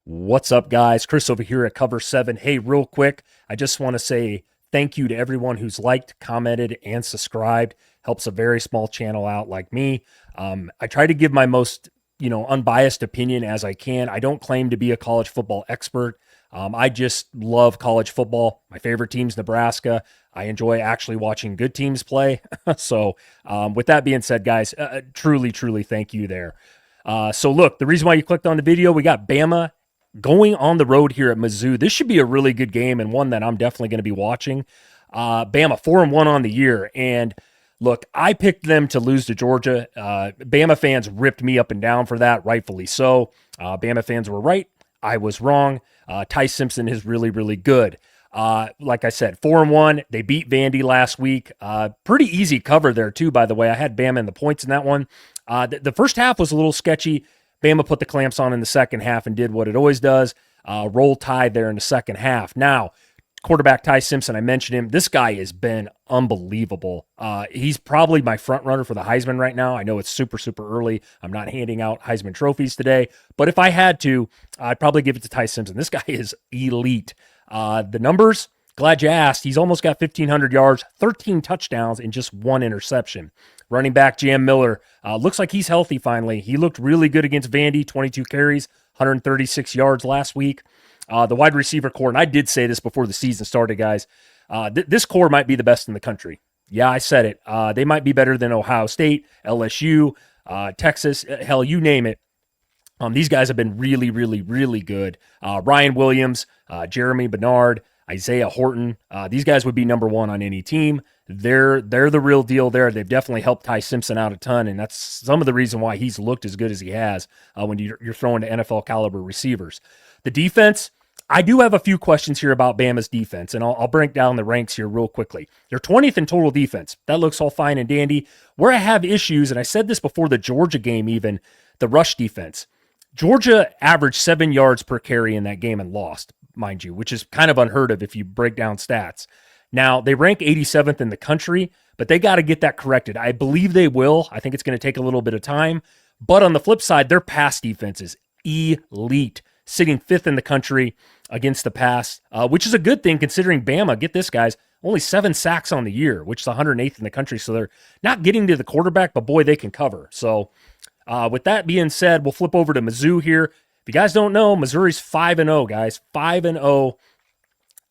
What's up, guys? Chris over here at Cover 7. Hey, real quick, I just want to say thank you to everyone who's liked, commented, and subscribed. Helps a very small channel out like me. I try to give my most, unbiased opinion as I can. I don't claim to be a college football expert. I just love college football. My favorite team's Nebraska. I enjoy actually watching good teams play. With that being said, guys, truly, truly thank you there. So look, the reason why you clicked on the video, we got Bama going on the road here at Mizzou. This should be a really good game and one that I'm definitely going to be watching. Bama 4-1 on the year. And look, I picked them to lose to Georgia. Bama fans ripped me up and down for that, rightfully so. Bama fans were right. I was wrong. Ty Simpson is really, really good. Like I said, 4-1. They beat Vandy last week. Pretty easy cover there, too, by the way. I had Bama in the points in that one. The first half was a little sketchy. Bama put the clamps on in the second half and did what it always does, roll tide there in the second half. Now, quarterback Ty Simpson, I mentioned him. This guy has been unbelievable. He's probably my front runner for the Heisman right now. I know it's super, super early. I'm not handing out Heisman trophies today, but if I had to, I'd probably give it to Ty Simpson. This guy is elite. The numbers, glad you asked. He's almost got 1,500 yards, 13 touchdowns, and just one interception. Running back Jam Miller looks like he's healthy finally. He looked really good against Vandy, 22 carries, 136 yards last week. The wide receiver core, and I did say this before the season started, guys, this core might be the best in the country. Yeah, I said it. They might be better than Ohio State, LSU, Texas, hell, you name it. These guys have been really, really, really good. Ryan Williams, Jeremy Bernard, Isaiah Horton. These guys would be number one on any team. They're the real deal there. They've definitely helped Ty Simpson out a ton, and that's some of the reason why he's looked as good as he has when you're throwing to NFL caliber receivers. The defense, I do have a few questions here about Bama's defense, and I'll break down the ranks here real quickly. They're 20th in total defense. That looks all fine and dandy. Where I have issues, and I said this before the Georgia game even, the rush defense. Georgia averaged 7 yards per carry in that game and lost, mind you, which is kind of unheard of if you break down stats. Now, they rank 87th in the country, but they got to get that corrected. I believe they will. I think it's going to take a little bit of time. But on the flip side, their pass defense is elite, sitting 5th in the country against the pass, which is a good thing considering Bama, get this, guys, only 7 sacks on the year, which is 108th in the country. So they're not getting to the quarterback, but boy, they can cover. So with that being said, we'll flip over to Mizzou here. If you guys don't know, Missouri's 5-0, guys, 5-0.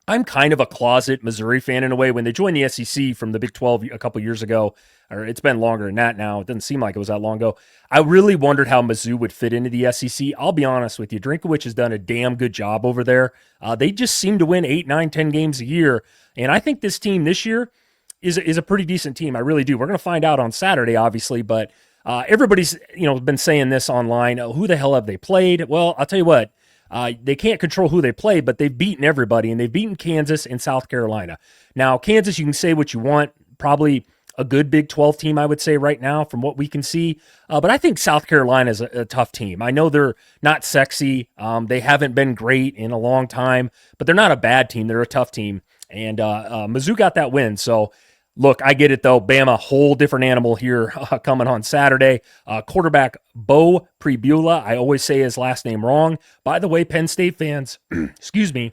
I'm kind of a closet Missouri fan in a way. When they joined the SEC from the Big 12 a couple years ago, or it's been longer than that now. It doesn't seem like it was that long ago. I really wondered how Mizzou would fit into the SEC. I'll be honest with you. Drinkowich has done a damn good job over there. They just seem to win 8, 9, 10 games a year. And I think this team this year is a pretty decent team. I really do. We're going to find out on Saturday, obviously, but everybody's been saying this online. Who the hell have they played? Well, I'll tell you what. They can't control who they play, but they've beaten everybody, and they've beaten Kansas and South Carolina. Now, Kansas, you can say what you want, probably a good Big 12 team, I would say right now from what we can see. But I think South Carolina is a tough team. I know they're not sexy. They haven't been great in a long time, but they're not a bad team. They're a tough team, and Mizzou got that win, so look, I get it, though. Bama, whole different animal here coming on Saturday. Quarterback Bo Pribula. I always say his last name wrong. By the way, Penn State fans, excuse me,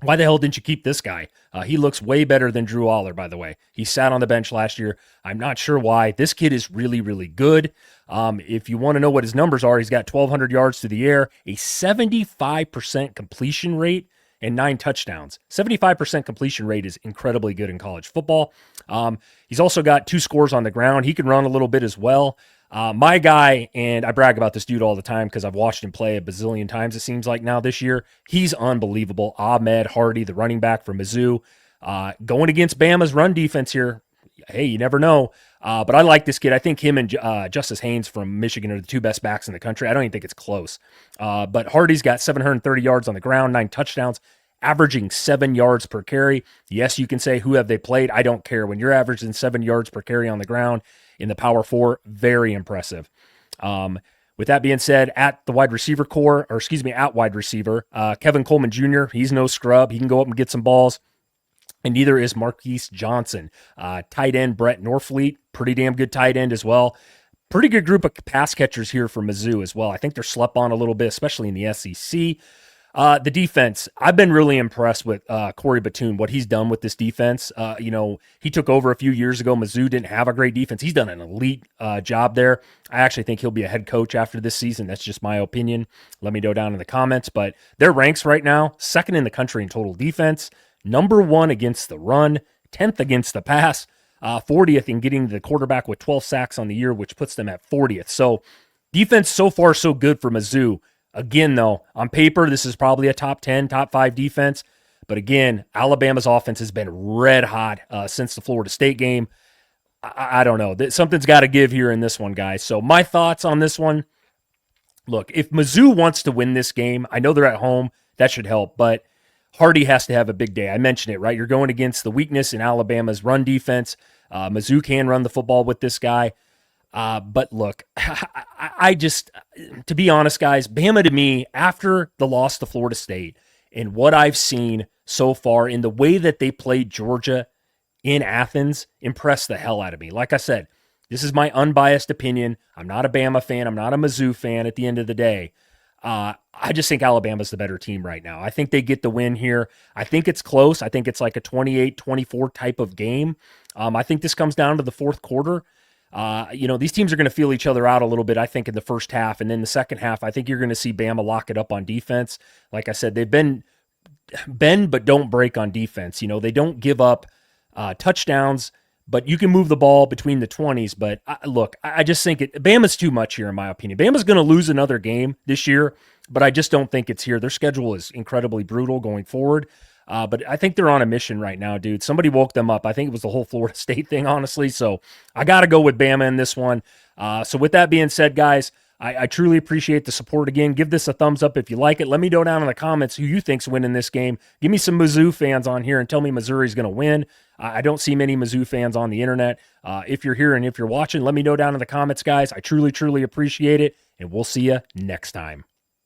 why the hell didn't you keep this guy? He looks way better than Drew Aller, by the way. He sat on the bench last year. I'm not sure why. This kid is really, really good. If you want to know what his numbers are, he's got 1,200 yards through the air, a 75% completion rate, and 9 touchdowns. 75% completion rate is incredibly good in college football. He's also got 2 scores on the ground. He can run a little bit as well. My guy, and I brag about this dude all the time because I've watched him play a bazillion times, it seems like now this year. He's unbelievable. Ahmed Hardy, the running back from Mizzou. Going against Bama's run defense here. Hey, you never know. But I like this kid. I think him and Justice Haynes from Michigan are the 2 best backs in the country. I don't even think it's close. But Hardy's got 730 yards on the ground, 9 touchdowns, averaging 7 yards per carry. Yes, you can say, who have they played? I don't care. When you're averaging 7 yards per carry on the ground in the Power 4, very impressive. With that being said, at the wide receiver core, or excuse me, at wide receiver, Kevin Coleman Jr., he's no scrub. He can go up and get some balls. And neither is Marquise Johnson. Tight end Brett Norfleet, pretty damn good tight end as well. pretty good group of pass catchers here for Mizzou as well. I think they're slept on a little bit, especially in the SEC. The defense, I've been really impressed with Corey Batoon, what he's done with this defense. He took over a few years ago. Mizzou didn't have a great defense. He's done an elite job there. I actually think he'll be a head coach after this season. That's just my opinion. Let me know down in the comments. But their ranks right now, second in the country in total defense, number 1 against the run, 10th against the pass, 40th in getting the quarterback with 12 sacks on the year, which puts them at 40th. So defense so far so good for Mizzou. Again, though, on paper, this is probably a top 10, top 5 defense. But again, Alabama's offense has been red hot since the Florida State game. I don't know. Something's got to give here in this one, guys. So my thoughts on this one, look, if Mizzou wants to win this game, I know they're at home. That should help. But Hardy has to have a big day. I mentioned it, right? You're going against the weakness in Alabama's run defense. Mizzou can run the football with this guy. But look, I just, to be honest, guys, Bama to me, after the loss to Florida State and what I've seen so far in the way that they played Georgia in Athens, impressed the hell out of me. Like I said, this is my unbiased opinion. I'm not a Bama fan. I'm not a Mizzou fan at the end of the day. I just think Alabama's the better team right now. I think they get the win here. I think it's close. I think it's like a 28-24 type of game. I think this comes down to the fourth quarter. These teams are going to feel each other out a little bit, I think, in the first half. And then the second half, I think you're going to see Bama lock it up on defense. Like I said, they've been bend but don't break on defense. They don't give up touchdowns, but you can move the ball between the 20s. But I just think Bama's too much here, in my opinion. Bama's going to lose another game this year, but I just don't think it's here. Their schedule is incredibly brutal going forward. But I think they're on a mission right now, dude. Somebody woke them up. I think it was the whole Florida State thing, honestly. So I got to go with Bama in this one. So with that being said, guys, I truly appreciate the support again. Give this a thumbs up if you like it. Let me know down in the comments who you think's winning this game. Give me some Mizzou fans on here and tell me Missouri's going to win. I don't see many Mizzou fans on the internet. If you're here and if you're watching, let me know down in the comments, guys. I truly, truly appreciate it, and we'll see you next time.